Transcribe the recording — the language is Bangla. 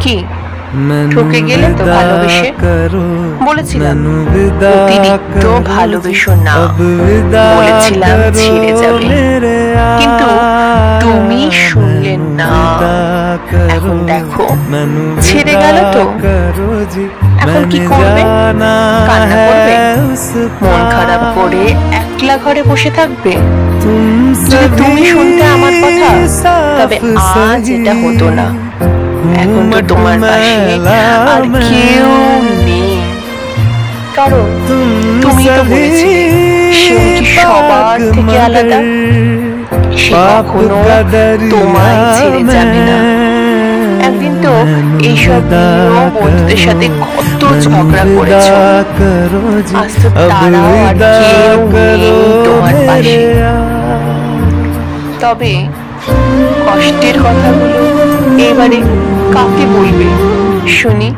কি ঠকে গেলে তো ভালোবেসে? বলেছিলাম অতিরিক্ত ভালোবেসো না, বলেছিলাম ছেড়ে যাবে, কিন্তু তুমি শুনলেন না। এখন দেখো ছেড়ে গেল তো, এখন কি করবে? কান্না করবে, মন খারাপ করে একলা ঘরে বসে থাকবে? যদি তুমি শুনতে আমার কথা, তবে আজ এটা হতো না। এখন তো তোমার পাশে আর কেউ নেই, কারণ তুমি তো বলেছিলে সে কি সবার থেকে আলাদা, সে কখনো তোমায় ছেড়ে যাবে না। একদিন তো এইসব নিয়েও বন্ধুদের সাথে কত ঝগড়া করেছ, আজ তো তারাও আর কেউ নেই তোমার পাশে। তবে কষ্টের কথাগুলো এবারে কাকে বলবে শুনি?